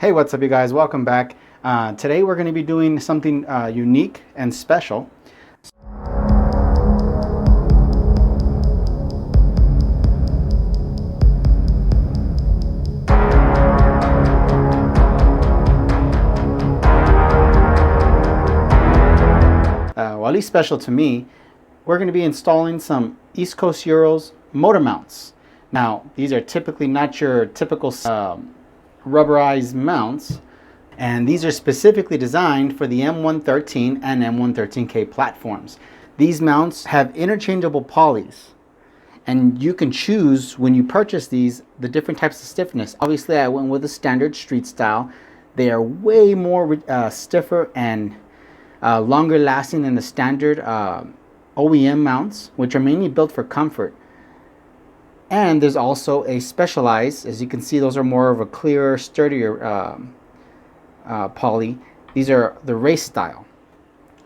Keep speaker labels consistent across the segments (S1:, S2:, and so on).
S1: Hey, what's up you guys? Welcome back. Today we're going to be doing something unique and special. Well, at least special to me, we're going to be installing some East Coast Euros motor mounts. Now, these are typically not your typical rubberized mounts, and these are specifically designed for the M113 and M113K platforms. These mounts have interchangeable polys, and you can choose when you purchase these the different types of stiffness. Obviously, I went with the standard street style. They are way more stiffer and longer lasting than the standard OEM mounts, which are mainly built for comfort. And there's also a specialized, as you can see, those are more of a clearer, sturdier poly. These are the race style,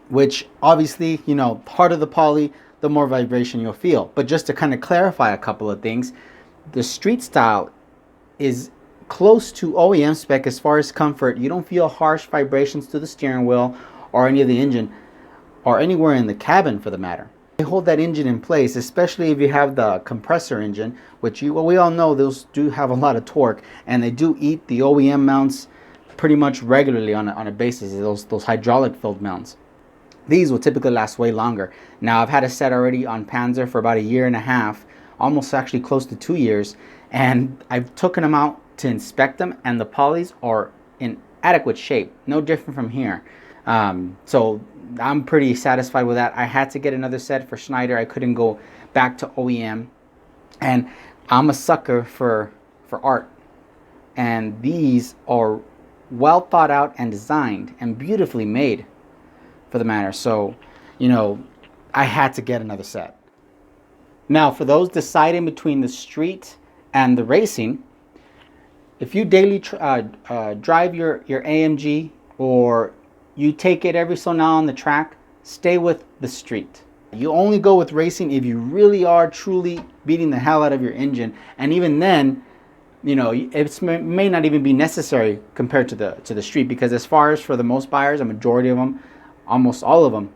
S1: which obviously, you know, harder the poly, the more vibration you'll feel. But just to kind of clarify a couple of things, the street style is close to OEM spec as far as comfort. You don't feel harsh vibrations to the steering wheel or any of the engine or anywhere in the cabin for the matter. They hold that engine in place, especially if you have the compressor engine, which we all know those do have a lot of torque, and they do eat the OEM mounts pretty much regularly on a basis, those hydraulic filled mounts. These will typically last way longer. Now, I've had a set already on Panzer for about 1.5 years, almost actually close to 2 years, and I've taken them out to inspect them, and the polys are in adequate shape, no different from here. So I'm pretty satisfied with that. I had to get another set for Schneider. I couldn't go back to OEM, and I'm a sucker for art, and these are well thought out and designed and beautifully made for the matter. So, you know, I had to get another set. Now, for those deciding between the street and the racing, if you daily drive your AMG, or you take it every so now on the track, stay with the street. You only go with racing if you really are truly beating the hell out of your engine, and even then, you know, it may not even be necessary compared to the street, because as far as for the most buyers, a majority of them, almost all of them,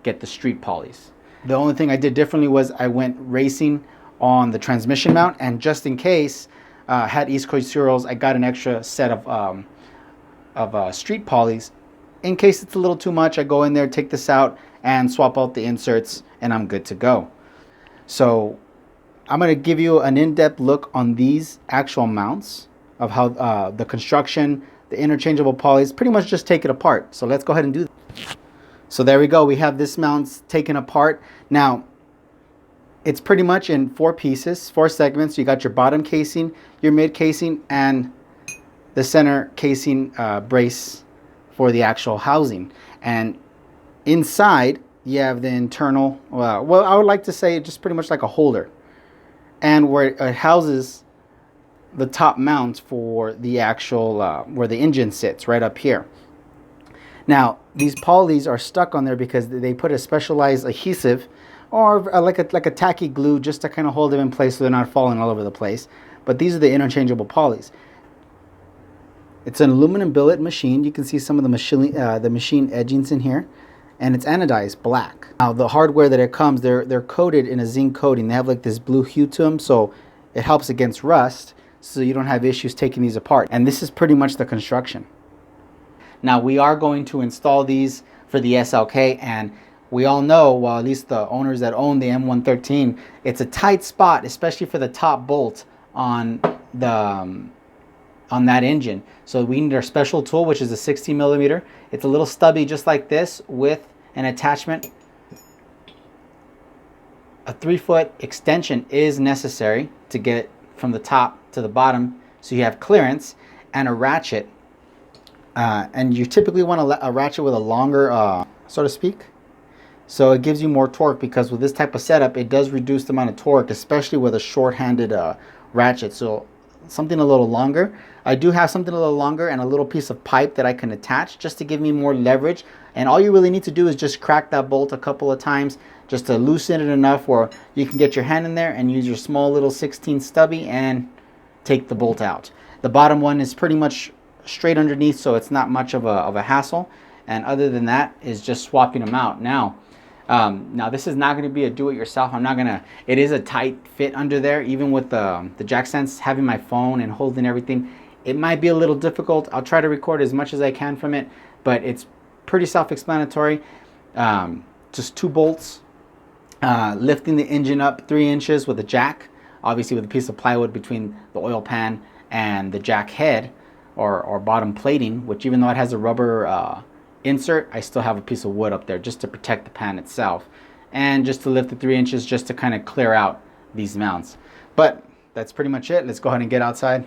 S1: get the street polys. The only thing I did differently was I went racing on the transmission mount, and just in case had East Coast Euros, I got an extra set of street polys. In case it's a little too much, I go in there, take this out, and swap out the inserts, and I'm good to go. So I'm going to give you an in-depth look on these actual mounts, of how the construction, the interchangeable polys, pretty much just take it apart. So let's go ahead and do that. So there we go. We have this mount taken apart. Now, it's pretty much in 4 pieces, 4 segments. You got your bottom casing, your mid casing, and the center casing brace for the actual housing. And inside you have the internal, well, I would like to say just pretty much like a holder, and where it houses the top mount for the actual where the engine sits, right up here. Now, these polys are stuck on there because they put a specialized adhesive, or like a tacky glue, just to kind of hold them in place so they're not falling all over the place. But these are the interchangeable polys. It's an aluminum billet machine. You can see some of the machine edgings in here, and it's anodized black. Now, the hardware that it comes, they're coated in a zinc coating. They have like this blue hue to them, so it helps against rust, so you don't have issues taking these apart. And this is pretty much the construction. Now, we are going to install these for the SLK, and we all know, well, at least the owners that own the M113, it's a tight spot, especially for the top bolt on that engine. So we need our special tool, which is a 60mm. It's a little stubby just like this with an attachment. A 3-foot extension is necessary to get from the top to the bottom, so you have clearance, and a ratchet. And you typically want a ratchet with a longer, so to speak, so it gives you more torque, because with this type of setup, it does reduce the amount of torque, especially with a short-handed ratchet. So something a little longer. I do have something a little longer and a little piece of pipe that I can attach just to give me more leverage. And all you really need to do is just crack that bolt a couple of times just to loosen it enough where you can get your hand in there and use your small little 16 stubby and take the bolt out. The bottom one is pretty much straight underneath, so it's not much of a hassle. And other than that is just swapping them out. Now this is not going to be a do-it-yourself. It is a tight fit under there, even with the jack stands. Having my phone and holding everything, it might be a little difficult. I'll try to record as much as I can from it, but it's pretty self-explanatory. Just 2 bolts, lifting the engine up 3 inches with a jack, obviously with a piece of plywood between the oil pan and the jack head or bottom plating, which even though it has a rubber insert, I still have a piece of wood up there just to protect the pan itself, and just to lift the 3 inches just to kind of clear out these mounts. But that's pretty much it. Let's go ahead and get outside.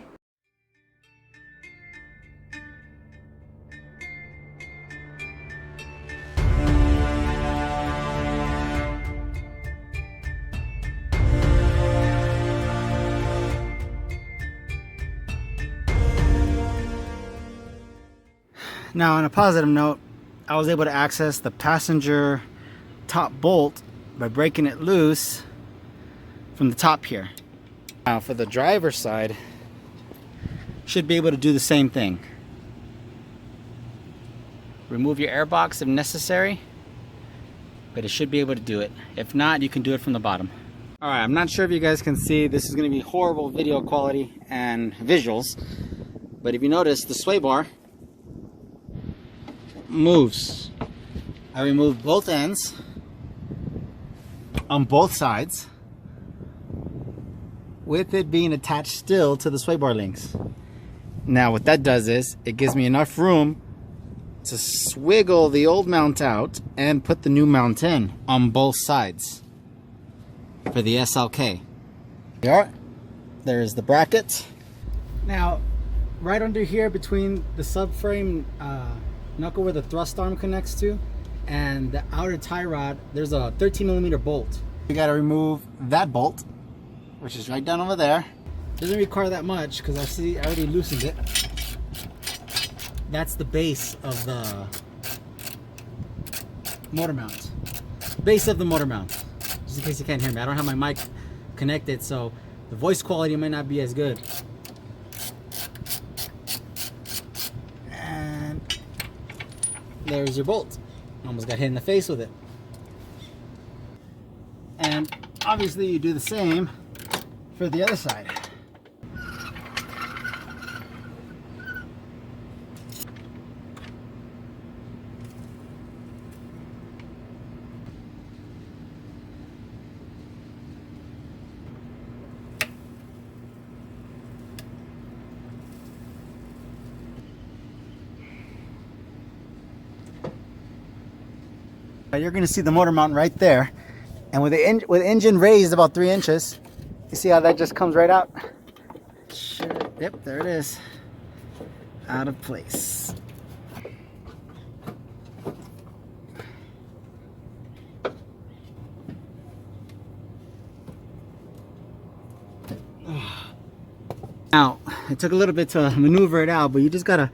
S1: Now, on a positive note, I was able to access the passenger top bolt by breaking it loose from the top here. Now, for the driver's side, should be able to do the same thing. Remove your air box if necessary, but it should be able to do it. If not, you can do it from the bottom. Alright, I'm not sure if you guys can see, this is going to be horrible video quality and visuals, but if you notice, the sway bar moves. I removed both ends on both sides with it being attached still to the sway bar links. Now what that does is it gives me enough room to swiggle the old mount out and put the new mount in on both sides for the SLK. There's the bracket. Now right under here between the subframe knuckle where the thrust arm connects to and the outer tie rod, there's a 13mm bolt. You got to remove that bolt, which is right down over there. Doesn't require that much because I already loosened it. That's the base of the motor mount. Base of the motor mount. Just in case you can't hear me, I don't have my mic connected, so the voice quality might not be as good. There's your bolt. Almost got hit in the face with it. And obviously you do the same for the other side. You're going to see the motor mount right there, and with the engine raised about 3 inches, you see how that just comes right out? Yep, there it is, out of place. Now, it took a little bit to maneuver it out, but you just gotta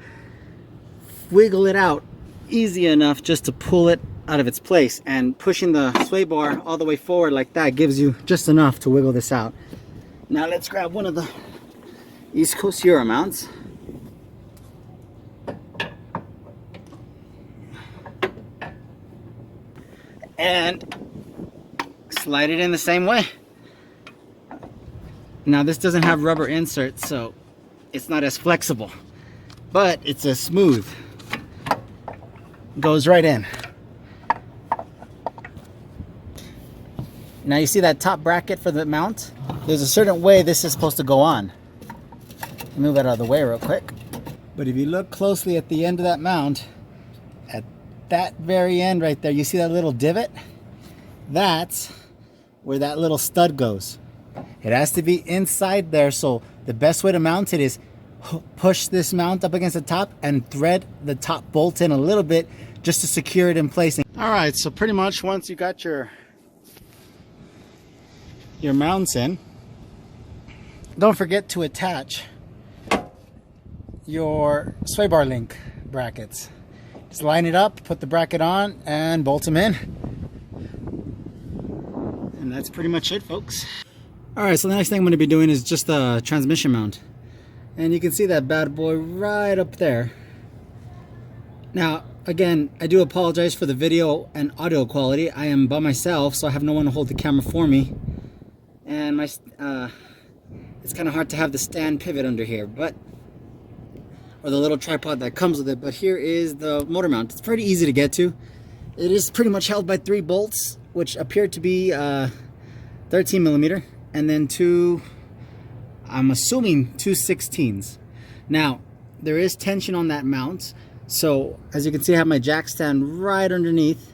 S1: wiggle it out easy enough just to pull it out of its place, and pushing the sway bar all the way forward like that gives you just enough to wiggle this out. Now let's grab one of the East Coast Euro mounts. And slide it in the same way. Now this doesn't have rubber inserts, so it's not as flexible, but it's as smooth. Goes right in. Now you see that top bracket for the mount? There's a certain way this is supposed to go on. Move that out of the way real quick. But if you look closely at the end of that mount, at that very end right there, you see that little divot? That's where that little stud goes. It has to be inside there, so the best way to mount it is push this mount up against the top and thread the top bolt in a little bit just to secure it in place. Alright, so pretty much once you got your mounts in, don't forget to attach your sway bar link brackets. Just line it up, put the bracket on, and bolt them in. And that's pretty much it, folks. Alright, so the next thing I'm going to be doing is just the transmission mount. And you can see that bad boy right up there. Now, again, I do apologize for the video and audio quality. I am by myself, so I have no one to hold the camera for me. And it's kind of hard to have the stand pivot under here, or the little tripod that comes with it. But here is the motor mount. It's pretty easy to get to. It is pretty much held by 3 bolts, which appear to be 13 millimeter, and then I'm assuming 2 16s. Now, there is tension on that mount. So as you can see, I have my jack stand right underneath,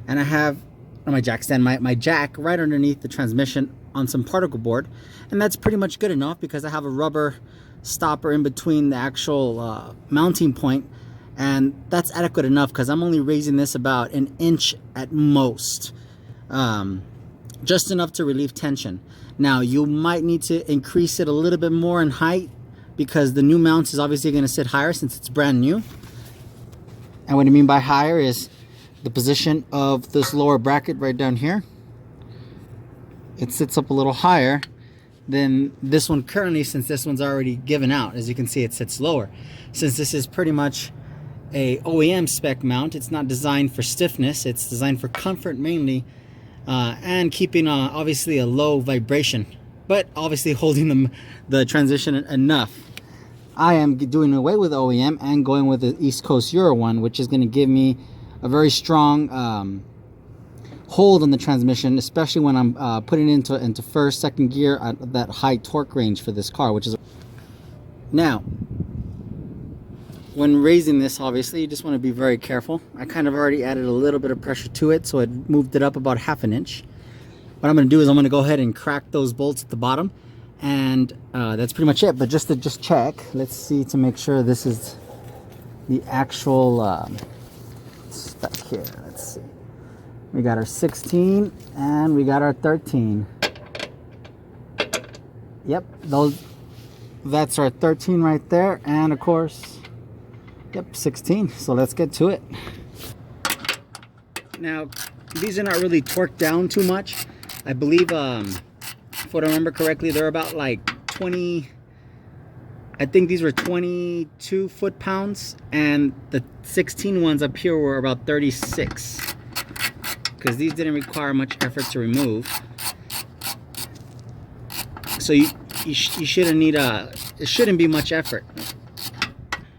S1: and I have my jack stand, my jack right underneath the transmission on some particle board, and that's pretty much good enough because I have a rubber stopper in between the actual mounting point, and that's adequate enough because I'm only raising this about 1 inch at most, just enough to relieve tension. Now you might need to increase it a little bit more in height because the new mount is obviously going to sit higher since it's brand new. And what I mean by higher is the position of this lower bracket right down here. It sits up a little higher than this one currently, since this one's already given out. As you can see, it sits lower. Since this is pretty much a OEM spec mount, it's not designed for stiffness, it's designed for comfort mainly, and keeping obviously a low vibration, but obviously holding the transition enough. I am doing away with OEM and going with the East Coast Euro one, which is going to give me a very strong hold on the transmission, especially when I'm putting it into first, second gear at that high torque range for this car, which is... Now, when raising this, obviously, you just want to be very careful. I kind of already added a little bit of pressure to it, so it moved it up about 1/2 inch. What I'm going to do is I'm going to go ahead and crack those bolts at the bottom, and that's pretty much it. But just to check, let's see to make sure this is the actual spec here. Let's see. We got our 16 and we got our 13. Yep, that's our 13 right there, and of course, yep, 16. So let's get to it. Now, these are not really torqued down too much. I believe, if I remember correctly, they're about like 20, I think these were 22 foot-pounds, and the 16 ones up here were about 36, because these didn't require much effort to remove. So you shouldn't need it shouldn't be much effort,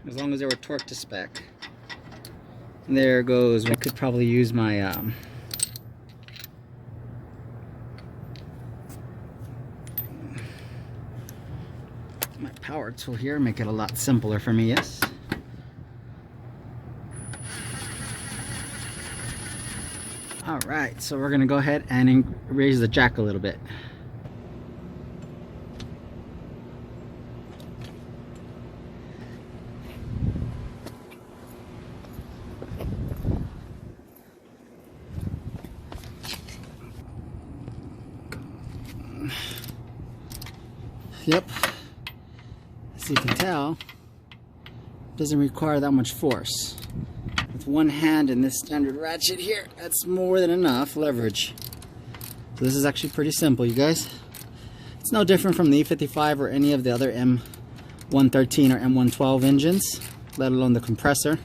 S1: as long as they were torqued to spec. And there goes. I could probably use my my power tool here, make it a lot simpler for me. Yes. All right, so we're gonna go ahead and raise the jack a little bit. Yep, as you can tell, it doesn't require that much force. With one hand and this standard ratchet here, that's more than enough leverage. So this is actually pretty simple, you guys. It's no different from the E55 or any of the other M113 or M112 engines, let alone the compressor.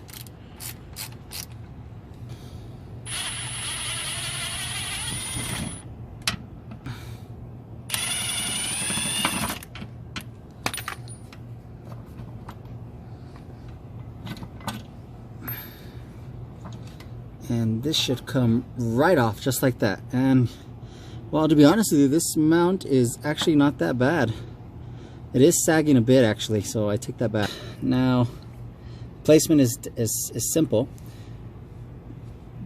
S1: And this should come right off just like that. And well, to be honest with you, this mount is actually not that bad. It is sagging a bit actually, so I take that back. Now, placement is simple.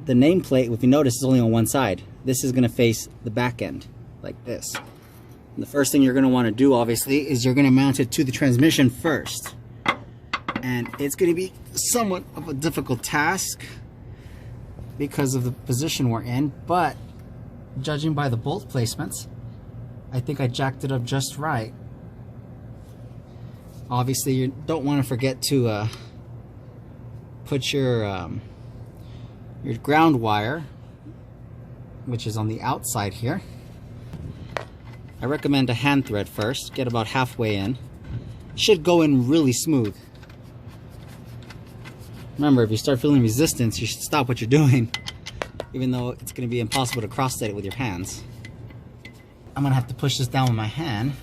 S1: The nameplate, if you notice, is only on one side. This is going to face the back end like this. And the first thing you're going to want to do, obviously, is you're going to mount it to the transmission first. And it's going to be somewhat of a difficult task because of the position we're in, but judging by the bolt placements, I think I jacked it up just right. Obviously, you don't want to forget to put your ground wire, which is on the outside here. I recommend a hand thread first. Get about halfway in, should go in really smooth. Remember, if you start feeling resistance, you should stop what you're doing, even though it's going to be impossible to cross-set it with your hands. I'm going to have to push this down with my hand.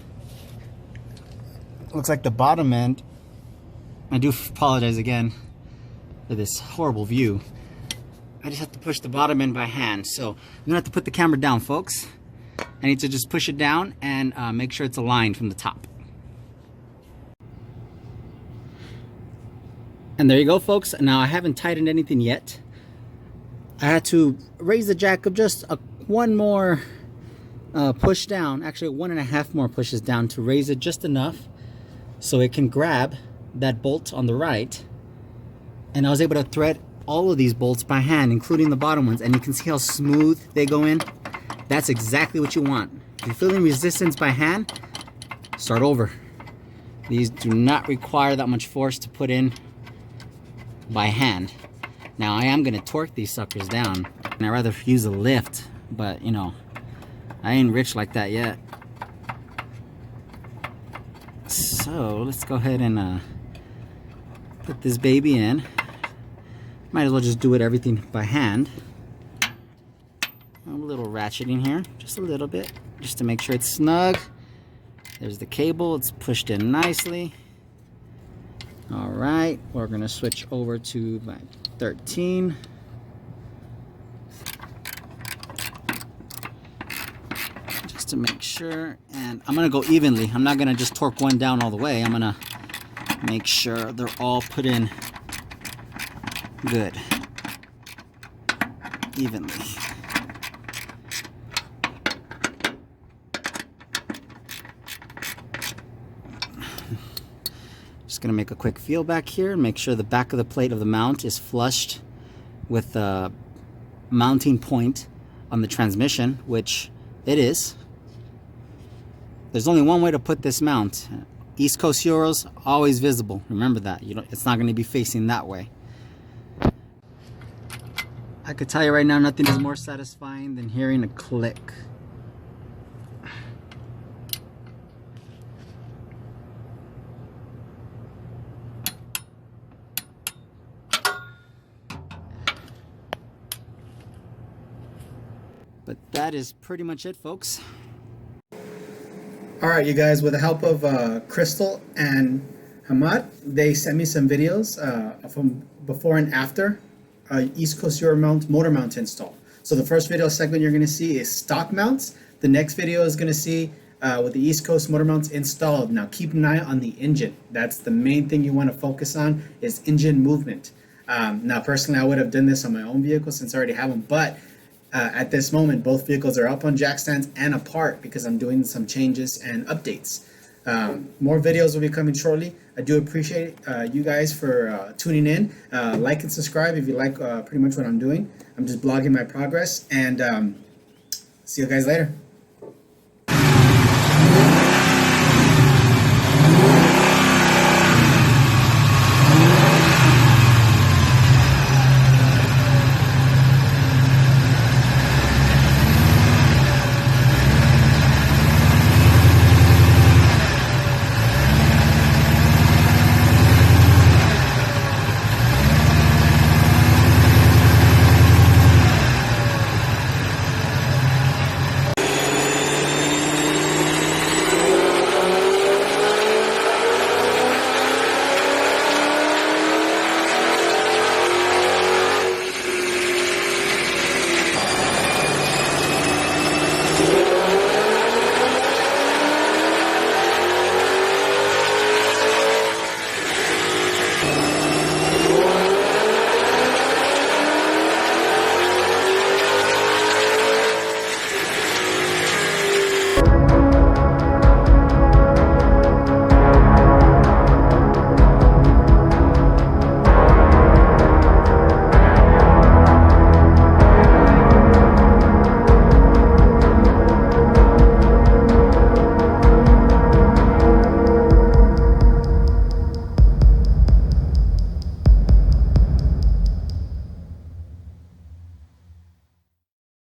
S1: Looks like the bottom end, I do apologize again for this horrible view. I just have to push the bottom end by hand. So I'm going to have to put the camera down, folks. I need to just push it down and make sure it's aligned from the top. And there you go, folks. Now I haven't tightened anything yet. I had to raise the jack up just one more push down, actually 1.5 more pushes down, to raise it just enough so it can grab that bolt on the right. And I was able to thread all of these bolts by hand, including the bottom ones, and you can see how smooth they go in. That's exactly what you want. If you're feeling resistance by hand, start over. These do not require that much force to put in by hand. Now I am going to torque these suckers down, and I'd rather use a lift, but you know, I ain't rich like that yet. So let's go ahead and put this baby in. Might as well just do everything by hand. A little ratcheting here, just a little bit, just to make sure it's snug. There's the cable, it's pushed in nicely. All right, we're gonna switch over to my 13. Just to make sure, and I'm gonna go evenly. I'm not gonna just torque one down all the way. I'm gonna make sure they're all put in good, evenly. Just gonna make a quick feel back here and make sure the back of the plate of the mount is flushed with the mounting point on the transmission, which it is. There's only one way to put this mount. East Coast Euros, always visible. Remember that. It's not going to be facing that way. I could tell you right now, nothing is more satisfying than hearing a click. But that is pretty much it, folks.
S2: All right, you guys, with the help of Crystal and Hamad, they sent me some videos from before and after East Coast Euro mount motor mount install. So the first video segment you're going to see is stock mounts. The next video is going to see with the East Coast motor mounts installed. Now keep an eye on the engine. That's the main thing you want to focus on, is engine movement. Now personally, I would have done this on my own vehicle since I already have them, but at this moment, both vehicles are up on jack stands and apart because I'm doing some changes and updates. More videos will be coming shortly. I do appreciate you guys for tuning in. Like and subscribe if you like pretty much what I'm doing. I'm just blogging my progress, and see you guys later.